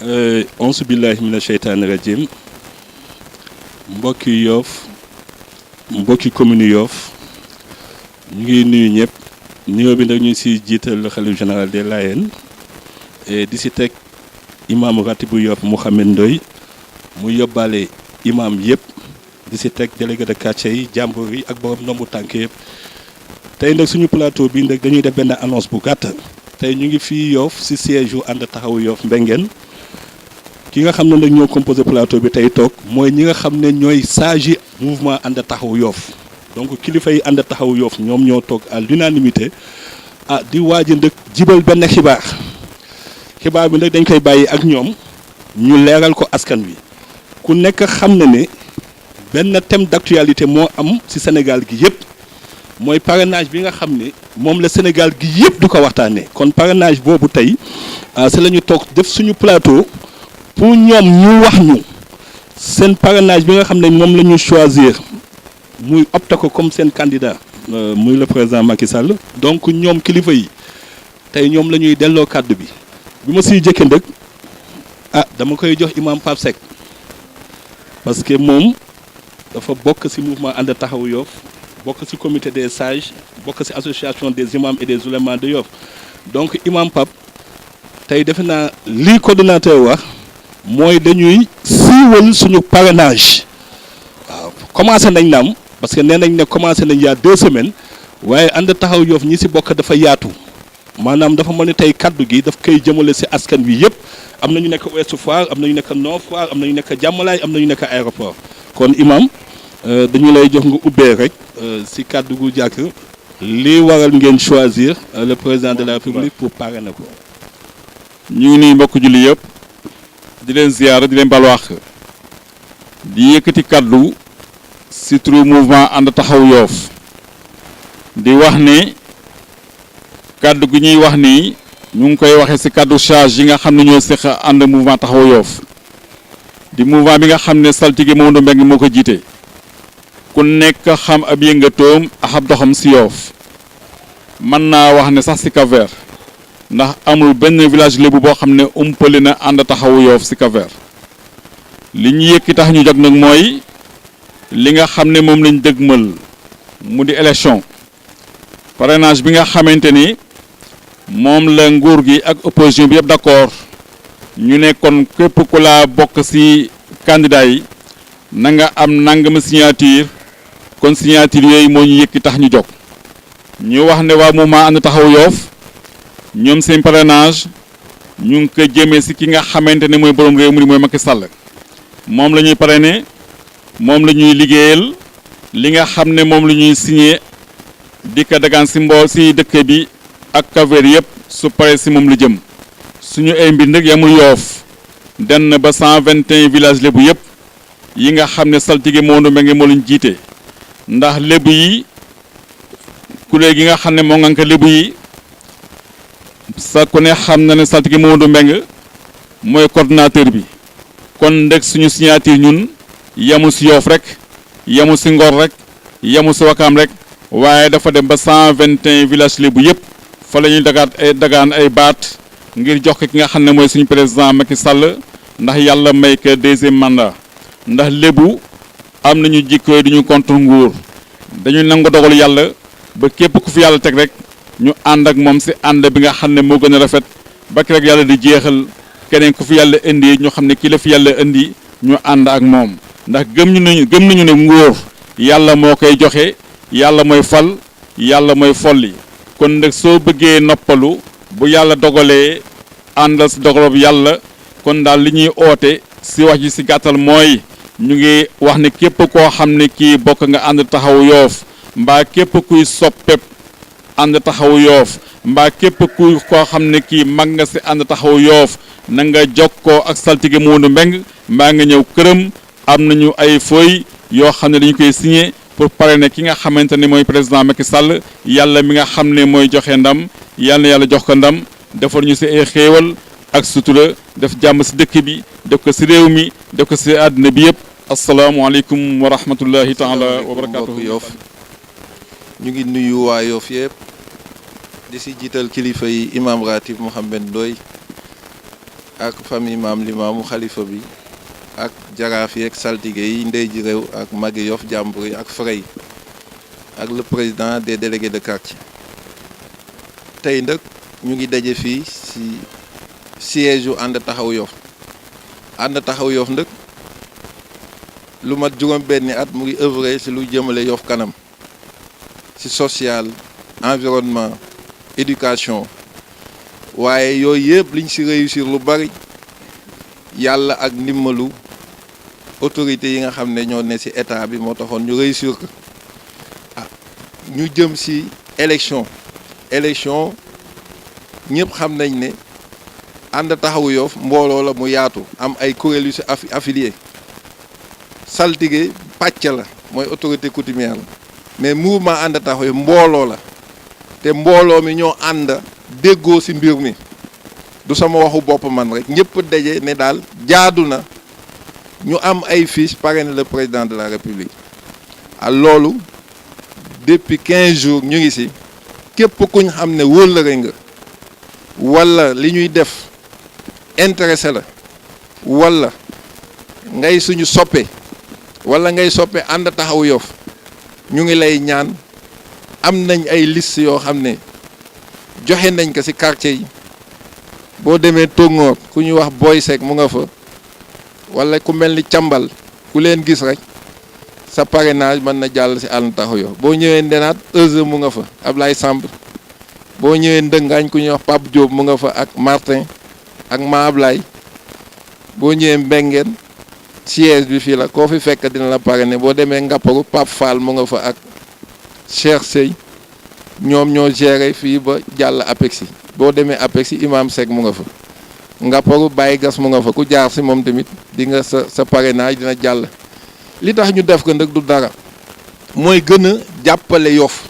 Auzu billahi mina sheytaani rajim mbokki Yoff mbokki commune Yoff ñu ngi nuyu ñëpp nuyoo bi nag ñu si jiital xalif général des Layènes di si teg imam ratibu Yoff Mouhamed Ndoye mu yóbbaale imam yëpp di si teg délégué de quartier yi jàmbur yi ak borom ndombu tànk yëpp tey nag suñu plateau bi nag dañuy def benn annonce bu gàtt tey ñu ngi fii Yoff si siège yu ànd taxawu Yoff Mbengeen ki nga xam ne nag ñoo composé plateau bi tey toog mooy ñi nga xam ne ñooy sages yi mouvement ànd taxawu Yoff donc kilifa yi ànd taxawu Yoff ñoom ñoo toog à l'unanimité di waaj a ndëkk jibal benn xibaar bi nag dañ koy bàyyi ak ñoom ñu leeral ko askan wi ku nekk xam na ne benn thème d'actualité moo am ci Sénégal gi yëpp mooy parrainage bi nga xam ne moom la Sénégal gi yëpp du ko waxtaanee kon parrainage boobu tey c'est la ñu toog def suñu plateau pour ñoom ñu wax ñu seen parrainage bi nga xam ne moom la ñu choisir muy opté ko comme seen candidat muy le président Macky Sall donc ñoom kilifa yi tey ñoom la ñuy delloo kàddu bi ma siy jëkke ndëg dama koy jox imam Pape Seck parce que moom dafa bokk ci mouvement ànd taxawu Yoff bokk ci comité des sages bokk ci association des imams et des oulémas de Yoff donc imam Pape tey defe naa lii coordonnateur wax mooy dañuy siiwal suñu parrainage waaw commencé nañ naam parce que nee nañ ne commencé nañ yaa 2 semaines waaye ànd taxaw Yoff ñi ci bokk dafa yaatu maanaam dafa mel ni tey kaddu gi daf koy jëmale ci askan wi yëpp am na ñu nekk Ouest Foire am na ñu nekk Nord Foire am na ñu nekk Jàmmalaay am na ñu nekk aéroport kon imam dañu lay jox nga ubbee rek ci kaddu gu jàkk lii waral ngeen choisir le président de la République pour parrainer ko. ñu ngi nuyu mbokk julli yëpp di leen ziyaara di leen balwaax di yëkkati kaddu ci turu mouvement ànd taxawu Yoff di wax ne kaddu gi ñuy wax ni ñu ngi koy waxee ci kaddu charge yi nga xam ne ñoo seq ànd mouvement taxawu Yoff di mouvement bi nga xam ne saltige Mamadou Mbengue moo ko jiite ku nekk xam ab yëngatoom ak ab doxam ci Yoff mën naa wax ne sax ci Cap-Vert ndax amul benn village lébu boo xam ne umpale na ànd taxawu Yoff ci Cap-Vert li ñu yëkki tax ñu jóg nag mooy li nga xam ne moom lañ dëgmal mu di élection parrainage bi nga xamante ni moom la nguur gi ak opposition bi yëpp d'accord ñu ne kon képp ku laa bokk ci candidat yi na nga am nangam signature kon signature yooyu moo ñu yëkki tax ñu jóg ñu wax ne waa mouvement ànd taxawu Yoff ñoom seen parrainage ñu ngi ko jëmee ci ki nga xamante ne mooy borom réew mi mooy Macky Sall moom la ñuy parrainer moom la ñuy liggéeyal li nga xam ne moom la ñuy signé di ko dagaan ci ci dëkk bi ak Cap-Vert yëpp su paree ci moom la jëm suñu ay mbir nag yamul Yoff den na ba 121 villages lébu yëpp yi nga xam ne saltige Mamadou Mbengue moo leen jiite ndax lébu yi kuréel gi nga xam ne moo ngànk lébu yi sa ku ne xam na ne saltige Mamadou Mbengue mooy coordonnateur bi kon ndek suñu signature ñun yamul ci Yoff rek yamul ci Ngor rek yamul ci Wakaam rek waaye dafa dem ba 121 villages lébu yëpp fa la ñuy dagaan ay baat ngir jox ko ki nga xam ne mooy suñu président Macky Sall ndax yàlla may ko 2e mandat ndax lébu am nañu jikkooy duñu contre nguur dañuy nangu dogal yàlla ba képp ku fi yàlla teg rek ñu ànd ak moom ci ànd bi nga xam ne moo gën a rafet ba rek yàlla di jeexal keneen ku fi yàlla indi ñu xam ne kii la fi yàlla indi ñu ànd ak moom ndax gëm nañu ne nguur yàlla moo koy joxe yàlla mooy fal yàlla mooy folli kon nag soo bëggee noppalu bu yàlla dogalee àndal ci dogalab yàlla kon daal li ñuy oote ci wax ji ci gàttal mooy ñu ngi wax ne képp koo xam ne kii bokk nga ànd taxawu Yoff mbaa képp kuy soppeb ànd taxawu Yoff mbaa képp kuy koo xam ne kii mag nga ci ànd taxawu Yoff na nga jokkoo ak saltige Mamadou Mbengue mbaa nga ñëw këram am nañu ay feuilles yoo xam ne dañu koy signé pour parrainer ki nga xamante ne mooy président Macky Sall yàlla mi nga xam ne mooy joxe ndam yàlla na yàlla jox ko ndam defal ñu ci ay xéewal ak sutura def jàmm ci dëkk bi def ko ci réew mi def ko ci àddina bi yëpp asalaamualeykum wa rahmatullahi taala wa barakatuhu Yoff ñu ngi nuyu waa Yoff yëpp di ci jiital kilifa yi imam ratib Mouhamed Ndoye ak famille maam Limaamu xalifa bi ak jaraaf yi ak saltige yi ndey ji réew ak magi Yoff jàmbur yi ak frère yi ak le président des délégués de quartier tey nag ñu ngi daje fii ci siège u ànd taxaw Yoff ànd taxaw Yoff nag lu mat juróom benni at mu ngi œuvrer ci lu jëmale Yoff kanam ci social environnement éducation waaye yooyu yëpp liñ ci réussir lu bari yàlla ak ndimbalu autorités yi nga xam ne ñoo ne ci état bi moo taxoon ñu réussir ko ñu jëm ci élection ñëpp xam nañ ne ànd taxawu Yoff mbooloo la mu yaatu am ay kuréel yu ci affilié saltige pàcc la mooy autorité coutumière la mais mouvement ànd taxawu Yoff mbooloo la te mbooloo mi ñoo ànd déggoo ci mbir mi du sama waxu bopp man rek ñëpp daje ne daal jaadu na ñu am ay fiches parrainé le président de la république loolu depuis 15 jours ñu ngi ci képp kuñ xam ne wóllëre nga walla li ñuy def intéressé la walla ngay suñu soppe walla ngay soppe ànd taxawu Yoff ñu ngi lay ñaan am nañ ay liste yoo xam ne joxe nañ ko ci quartier yi boo demee Tongoor ku ñuy wax Boy Seck mu nga fa walla ku mel ni Cambal ku leen gis rek sa parrainage mën na jàll ci ànd taxawu Yoff boo ñëwee Ndenaat Euse mu nga fa Ablaye Samb boo ñëwee Ndëngaañ ku ñuy wax Pape Diop mu nga fa ak Martin ak Ma Ablaye boo ñëwee Mbengeen siège bi fii la koo fi fekk dina la parrainer boo demee Ngapparu Pape Fall mu nga fa ak Cheikh Sey ñoom ñoo géré fii ba jàll Apexi boo demee Apexi Imam Seck mu nga fa Ngapparu Baye Gas mu nga fa ku jaar ci moom tamit di nga sa parrainage dina jàll. li tax ñu def ko nag du dara mooy gën a jàppale Yoff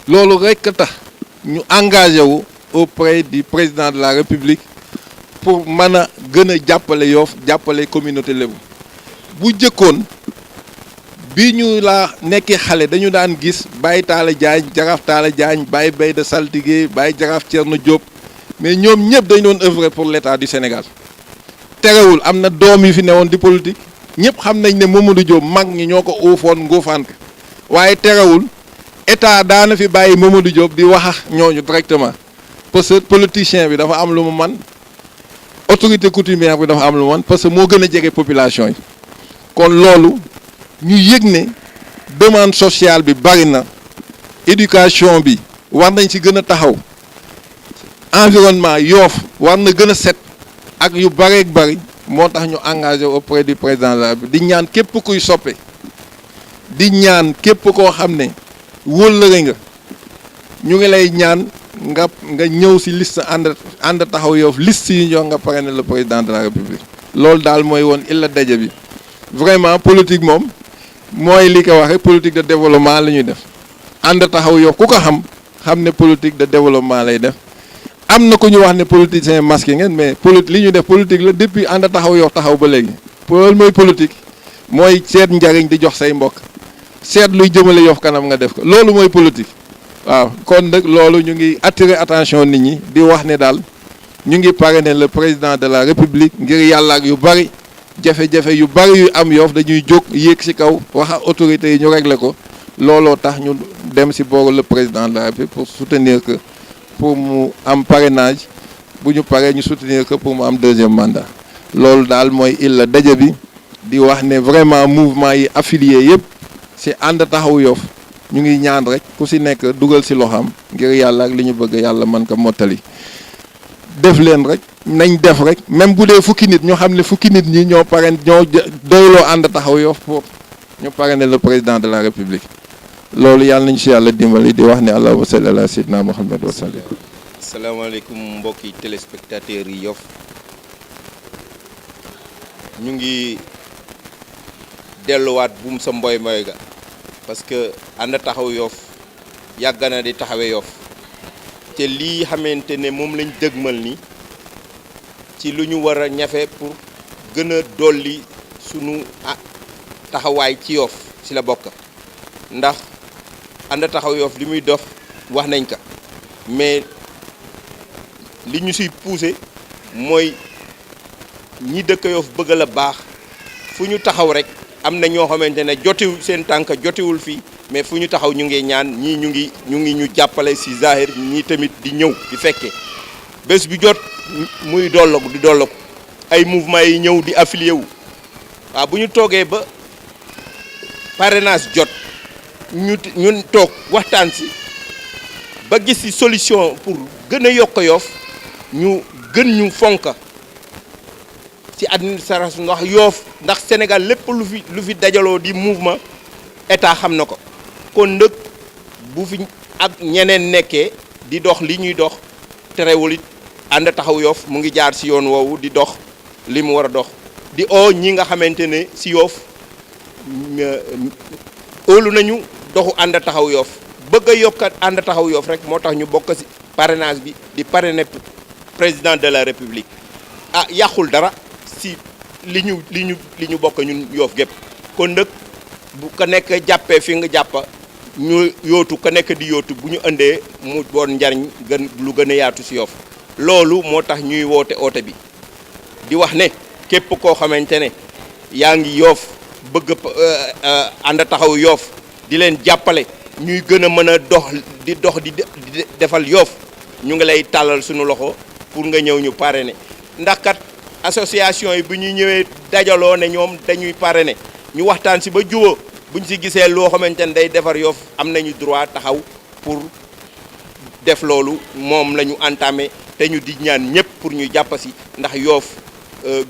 loolu rekk tax ñu engagé wu auprès du président de la République pour mën a gën a jàppale Yoff jàppale communauté lébu bu jëkkoon bi ñu laa nekkee xale dañu daan gis Baye Talla Diagne Jaraaf Talla Diagne Baye Bay de Saltigué Baye Jaraaf Thierno Diop mais ñoom ñëpp dañu doon œuvrer pour l'État du Sénégal terewul am na doom yu fi newoon di politique ñëpp xam nañ ne Mamadou Diop mag ñi ñoo ko uufoon nguufaan ko waaye terewul état daana fi bàyyi Mamadou Diop di wax ñooñu directement parce que politicien bi dafa am lu mu man autorité coutumière bi dafa am lu mu man parce que moo gën a jege population yi kon loolu ñu yëg ne demande sociale bi bari na éducation bi war nañ ci gën a taxaw environnement Yoff war na gën a set ak yu bareek bari moo tax ñu engagé auprès du président de la République di ñaan képp kuy soppe di ñaan képp koo xam ne wóllëre nga ñu ngi lay ñaan nga ñëw ci liste ànd taxaw Yoff liste yi ñoo nga parrainé le président de la République loolu daal mooy woon illa daje bi vraiment politique moom mooy li ko waxe politique de développement la ñuy def ànd taxaw Yoff ku ko xam ne politique de développement lay def am na ku ñu wax ne politicien masqué ngeen mais li ñu def politique la depuis ànd taxaw Yoff taxaw ba léegi loolu mooy politique mooy seet njariñ di jox say mbokk seet luy jëmale Yoff kanam nga def ko loolu mooy politique waaw kon nag loolu ñu ngi attirer attention nit ñi di wax ne daal ñu ngi parrainer le président de la République ngir yàlla ak yu bari jafe-jafe yu bari yu am Yoff dañuy jóg yéeg ci kaw wax ak autorités yi ñu régler ko looloo tax ñu dem ci booru le président de la République pour soutenir que pour mu am parrainage bu ñu paree ñu soutenir que pour mu am deuxième mandat loolu daal mooy illa daje bi di wax ne vraiment mouvement yi affilié yëpp ci ànd taxawu Yoff ñu ngi ñaan rek ku ci nekk dugal ci loxam ngir yàlla ak li ñu bëgg yàlla mën ko mottali def leen rek nañ def rek même bu dee fukki nit ñoo xam ne fukki nit ñi ñoo doyloo ànd taxaw Yoff pour ñu parrainer le président de la République loolu yàlla nañu ci yàlla dimbali di wax ne allahumma salli ala sayyidina Muhammad wa sallam. asalaamaaleykum mbokki téléspectateurs yi Yoff ñu ngi delluwaat buum sa mboy mboy ga parce que ànd taxaw Yoff yàgg na di taxawee Yoff te lii xamante ne moom lañ dëgmal ni ci lu ñu war a ñafe pour gën a dolli sunu taxawaay ci Yoff ci la bokk ndax ànd taxaw Yoff li muy dof wax nañ ko mais li ñu siy poussé mooy ñi dëkk Yoff bëgg la baax fu ñu taxaw rek am na ñoo xamante ne jotiwul seen tànk jotiwul fii mais fu ñu taxaw ñu ngi ñaan ñii ñu ngi ñu jàppale si zahir ñii tamit di ñëw di fekke bés bi jot muy dolloku di dolloku ay mouvement yi ñëw di affilié wu waaw bu ñu toogee ba parrainage jot ñun toog waxtaan si ba gis si solution pour gën a yokk Yoff ñu gën ñu fonka ci administration ndax Sénégal lépp lu fi dajaloo di mouvement état xam na ko kon ndëkk bu fi ak ñeneen nekkee di dox li ñuy dox terewul it ànd taxaw Yoff mu ngi jaar ci yoon woowu di dox li mu war a dox di ñi nga xamante ne ci Yoff óolu nañu doxu ànd taxaw Yoff bëgg a yokkat ànd taxaw Yoff rek moo tax ñu bokk ci parrainage bi di parrainer président de la République yàqul dara ci li ñu bokk ñun Yoff gépp kon nag bu ko nekk jàppee fi nga jàppa ñu yootu ko nekk di yootu bu ñu indee mu doon njariñ lu gën a yaatu ci Yoff loolu moo tax ñuy oote bi di wax ne képp koo xamante ne yaa ngi Yoff bëgg ànd taxaw Yoff di leen jàppale ñuy gën a mën a di defal Yoff ñu ngi lay tàllal suñu loxo pour nga ñëw ñu parrainer ndax kat association yi bu ñuy ñëwee dajaloo ne ñoom dañuy parrainer ñu waxtaan ci ba jubóo buñ ci gisee loo xamante ne day defar Yoff am nañu droit taxaw pour def loolu moom la ñu entamé te ñu di ñaan ñëpp pour ñu jàpp ci ndax Yoff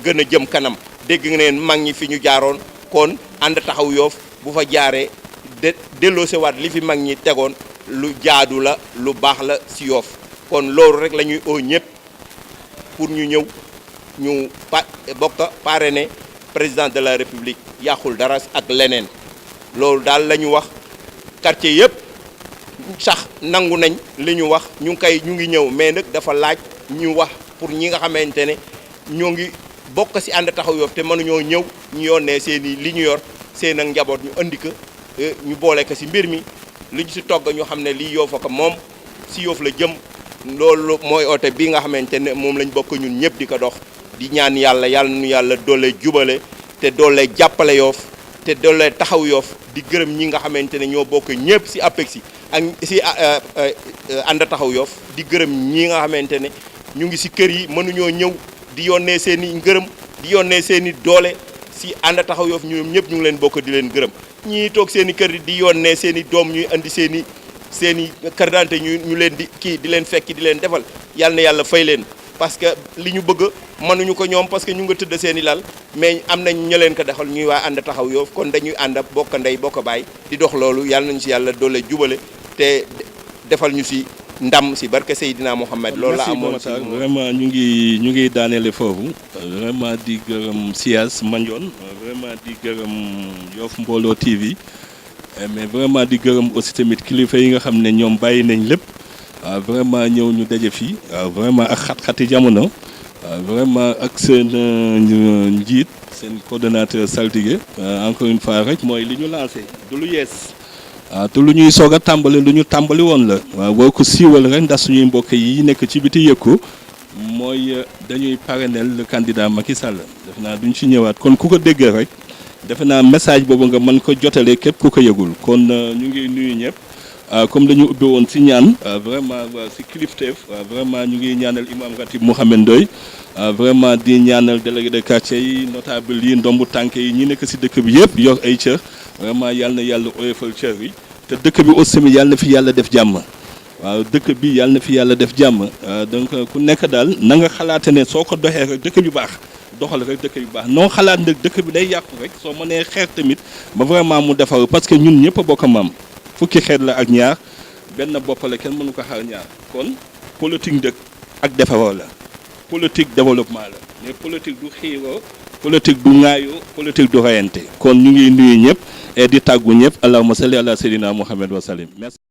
gën a jëm kanam dégg nga ne mag ñi fi ñu jaaroon kon ànd taxaw Yoff bu fa jaaree delloosewaat li fi mag ñi tegoon lu jaadu la lu baax la ci Yoff kon loolu rek la ñuy ñëpp pour ñu ñëw ñu bokk parrainer président de la République yàqul dara ak leneen loolu daal la ñu wax quartier yëpp sax nangu nañ li ñu wax ñu ngi ñëw mais nag dafa laaj ñu wax pour ñi nga xamante ne ñoo ngi bokk ci ànd taxaw Yoff te mënuñoo ñëw ñu yónnee seeni li ñu yor seen ak njaboot ñu andi ko ñu boole ko ci mbir mi li ñu ci togg ñu xam ne lii Yoff ko moom ci Yoff la jëm loolu mooy oote bi nga xamante ne moom lañ bokk ñun ñëpp di ko dox di ñaan yàlla nu yàlla doole jubale te doole jàppale Yoff te doole taxaw Yoff di gërëm ñi nga xamante ne ñoo bokk ñëpp ci APEX yi ak ci ànd taxaw Yoff di gërëm ñi nga xamante ne ñu ngi ci kër yi mënuñoo ñëw di yónnee seen i ngërëm di yónnee seen i doole ci ànd taxaw Yoff ñoom ñëpp ñu ngi leen bokk di leen gërëm ñii toog seen i kër yi di yónnee seen i doom ñuy andi seen i carte d'identité ñu leen di leen fekki di leen defal yàlla na yàlla fay leen parce que li ñu bëgg mënuñu ko ñoom parce que ñu nga tëdd seen i lal mais am nañ ñu leen ko defal ñuy waa ànd taxaw Yoff kon dañuy ànd bokk ndey bokk baay di dox loolu yàlla nañu ci yàlla doole jubale te defal ñu ci ndam ci barke Seydina Mohamed loolu la amoon vraiment ñu ngi daaneele foofu vraiment di gërëm Sias Mandione vraiment di gërëm Yoff Mbollo TV mais vraiment di gërëm aussi tamit kilifa yi nga xam ne ñoom bàyyi nañ lépp vraiment ñëw ñu daje fii vraiment ak xat-xati jamono vraiment ak seen njiit seen coordonnateur saltige encore une fois rek mooy li ñu lancé du lu yees te lu ñuy soog a tàmbali lu ñu tàmbali woon la waaw boo ko siiwal rek ndax suñuy mbokk yi nekk ci biti yëkku mooy dañuy parrainer le candidat Macky Sall def naa duñ ci ñëwaat kon ku ko déggee rek defe naa message boobu nga mën ko jotalee képp ku ko yëgul kon ñu ngi nuyu ñëpp comme dañu ubbi woon ci ñaan vraiment ci kilifteef vraiment ñu ngi ñaanal imam Ratib Mouhamed Ndoye vraiment di ñaanal délégué de quartier yi notable yi ndombu tànk yi ñi nekk ci dëkk bi yëpp yor ay cër vraiment yàlla na yàlla oyofal cër yi te dëkk bi aussi tamit yàlla na fi yàlla def jàmm waaw dëkk bi yàlla na fi yàlla def jàmm donc ku nekk daal na nga xalaate ne soo ko doxee rek dëkk bi baax doxal rek dëkk bi baax noo xalaat nag dëkk bi day yàqu rek soo mënee xeex tamit ba vraiment mu defar parce que ñun ñëpp a bokk maam fukki xeet la ak ñaar benn bopp la kenn mënu ko xaar ñaar kon politique dëkk ak defaroo la politique développement la mais politique du xiiroo politique du ŋaayoo politique du rayante kon ñu ngi nuyu ñëpp et di tàggu ñëpp allahumma salli ala sayyidina Muhammad wa sallim merci